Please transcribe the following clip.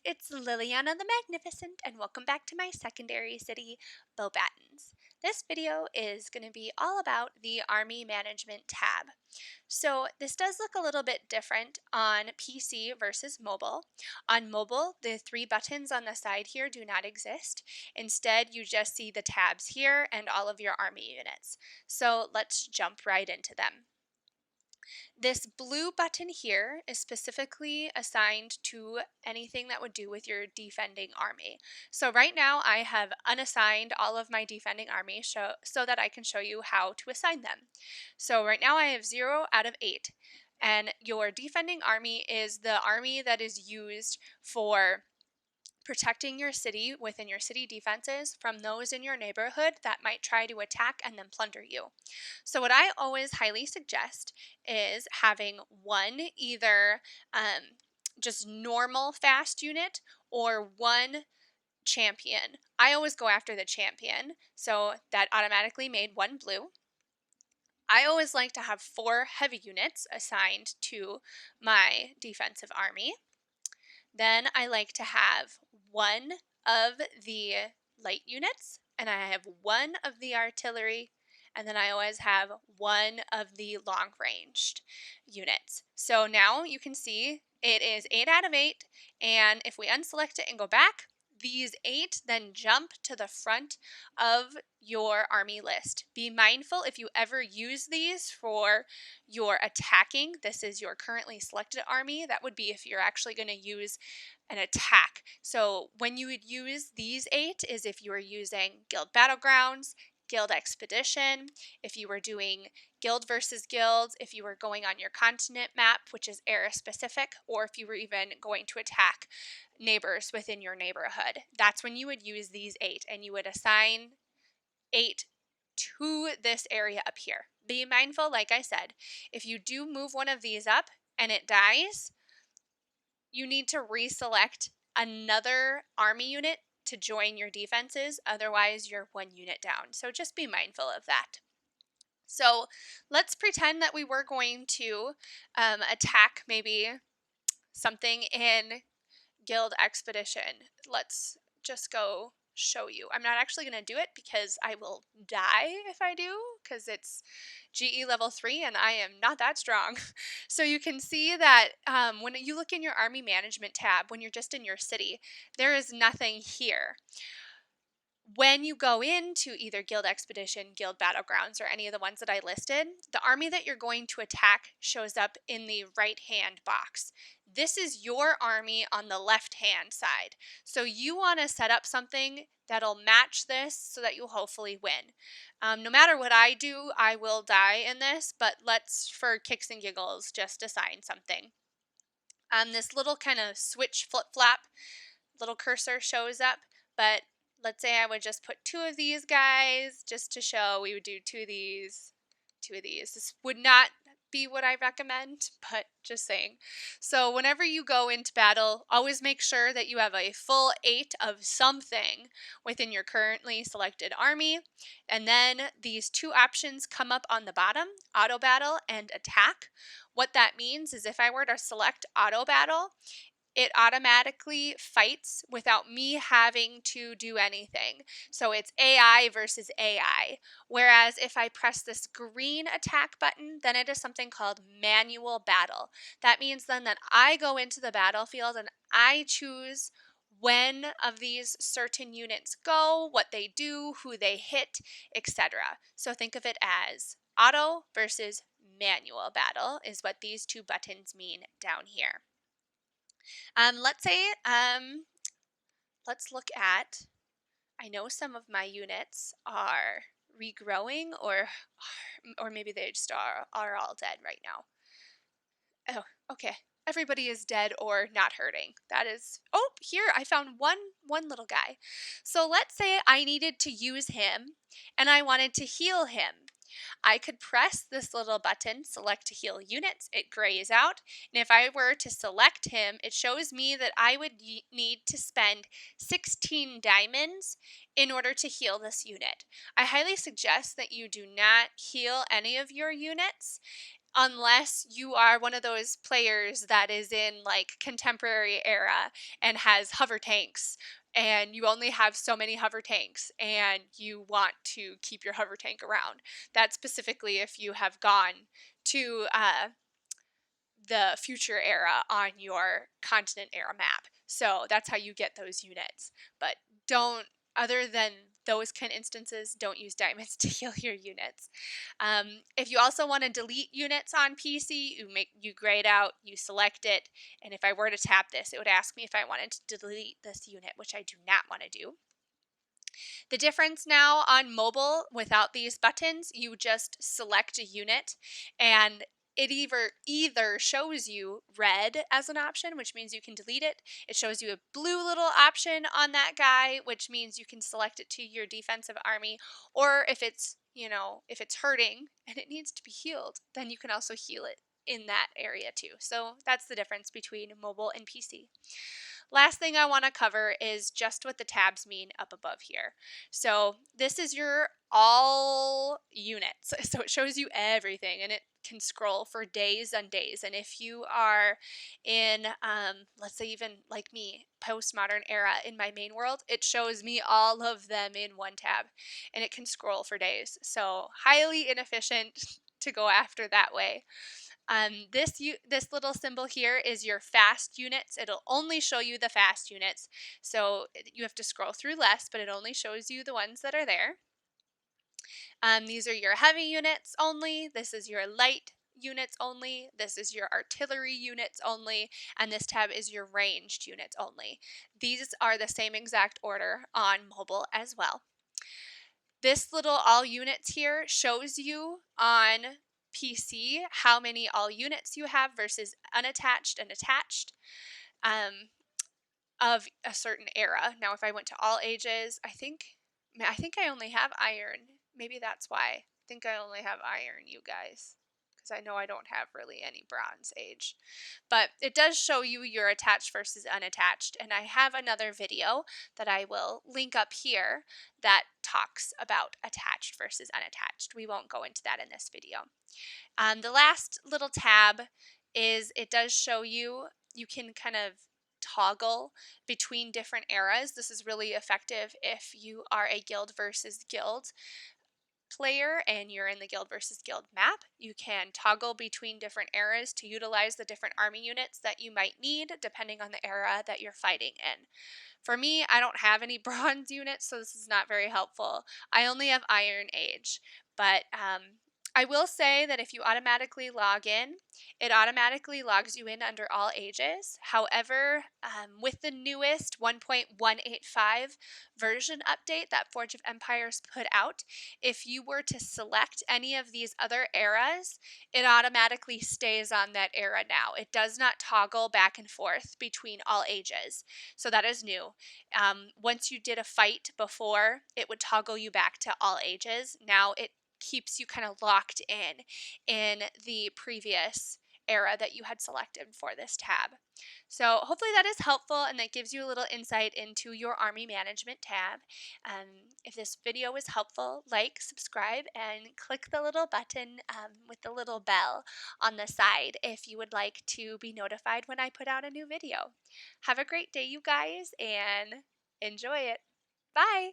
it's Liliana the Magnificent, and welcome back to my secondary city, Beaubatons. This video is going to be all about the Army Management tab. So this does look a little bit different on PC versus mobile. On mobile, the three buttons on the side here do not exist. Instead, you just see the tabs here and all of your Army units. So let's jump right into them. This blue button here is specifically assigned to anything that would do with your defending army. So right now I have unassigned all of my defending army so that I can show you how to assign them. So right now I have 0 out of 8. And your defending army is the army that is used for protecting your city within your city defenses from those in your neighborhood that might try to attack and then plunder you. So what I always highly suggest is having one either just normal fast unit or one champion. I always go after the champion, so that automatically made one blue. I always like to have 4 heavy units assigned to my defensive army. Then I like to have 1 of the light units, and I have 1 of the artillery, and then I always have 1 of the long-ranged units. So now you can see it is 8 out of 8, and if we unselect it and go back, these 8 then jump to the front of your army list. Be mindful if you ever use these for your attacking. This is your currently selected army. That would be if you're actually going to use an attack. So when you would use these 8 is if you were using Guild Battlegrounds, Guild Expedition, if you were doing Guild versus Guild, if you were going on your continent map, which is area specific, or if you were even going to attack neighbors within your neighborhood. That's when you would use these 8, and you would assign 8 to this area up here. Be mindful, like I said, if you do move one of these up and it dies, you need to reselect another army unit to join your defenses, otherwise you're 1 unit down. So just be mindful of that. So let's pretend that we were going to attack maybe something in Guild Expedition. Let's just go show you. I'm not actually going to do it because I will die if I do, because it's GE level 3 and I am not that strong. So you can see that when you look in your Army Management tab, when you're just in your city, there is nothing here. When you go into either Guild Expedition, Guild Battlegrounds, or any of the ones that I listed, the army that you're going to attack shows up in the right-hand box. This is your army on the left-hand side. So you want to set up something that'll match this so that you'll hopefully win. No matter what I do, I will die in this, but let's, for kicks and giggles, just assign something. This little kind of switch flip-flap little cursor shows up, but let's say I would just put 2 of these guys just to show. We would do 2 of these, 2 of these. This would not be what I recommend, but just saying. So whenever you go into battle, always make sure that you have a full 8 of something within your currently selected army. And then these 2 options come up on the bottom, auto battle and attack. What that means is if I were to select auto battle, it automatically fights without me having to do anything. So it's AI versus AI. Whereas if I press this green attack button, then it is something called manual battle. That means then that I go into the battlefield and I choose when of these certain units go, what they do, who they hit, etc. So think of it as auto versus manual battle is what these 2 buttons mean down here. Let's say, let's look at, I know some of my units are regrowing or maybe they just are all dead right now. Oh, okay. Everybody is dead or not hurting. That is, oh, here I found one little guy. So let's say I needed to use him and I wanted to heal him. I could press this little button, select to heal units, it grays out, and if I were to select him, it shows me that I would need to spend 16 diamonds in order to heal this unit. I highly suggest that you do not heal any of your units unless you are one of those players that is in like contemporary era and has hover tanks, and you only have so many hover tanks and you want to keep your hover tank around. That's specifically if you have gone to the future era on your continent era map. So that's how you get those units. But don't, other than those kind of instances, don't use diamonds to heal your units. If you also want to delete units on PC, you grayed out, you select it, and if I were to tap this, it would ask me if I wanted to delete this unit, which I do not want to do. The difference now on mobile without these buttons, you just select a unit and it either shows you red as an option, which means you can delete it. It shows you a blue little option on that guy, which means you can select it to your defensive army. Or if it's, if it's hurting and it needs to be healed, then you can also heal it in that area too. So that's the difference between mobile and PC. Last thing I want to cover is just what the tabs mean up above here. So this is your all units. So it shows you everything and it can scroll for days and days. And if you are in, let's say even like me, postmodern era in my main world, it shows me all of them in one tab and it can scroll for days. So highly inefficient to go after that way. This little symbol here is your fast units. It'll only show you the fast units. So you have to scroll through less, but it only shows you the ones that are there. These are your heavy units only. This is your light units only. This is your artillery units only. And this tab is your ranged units only. These are the same exact order on mobile as well. This little all units here shows you on PC how many all units you have versus unattached and attached of a certain era. Now, if I went to all ages, I think I only have iron. Maybe that's why. I think I only have iron, you guys, because I know I don't have really any bronze age. But it does show you your attached versus unattached, and I have another video that I will link up here that talks about attached versus unattached. We won't go into that in this video. The last little tab is it does show you can kind of toggle between different eras. This is really effective if you are a guild versus guild player and you're in the guild versus guild map. You can toggle between different eras to utilize the different army units that you might need depending on the era that you're fighting in. For me, I don't have any bronze units, so this is not very helpful. I only have Iron Age, but I will say that if you automatically log in, it automatically logs you in under all ages. However, with the newest 1.185 version update that Forge of Empires put out, if you were to select any of these other eras, it automatically stays on that era now. It does not toggle back and forth between all ages. So that is new. Once you did a fight before, it would toggle you back to all ages. Now it keeps you kind of locked in the previous era that you had selected for this tab. So hopefully that is helpful and that gives you a little insight into your army management tab. If this video was helpful, like, subscribe, and click the little button with the little bell on the side if you would like to be notified when I put out a new video. Have a great day, you guys, and enjoy it. Bye!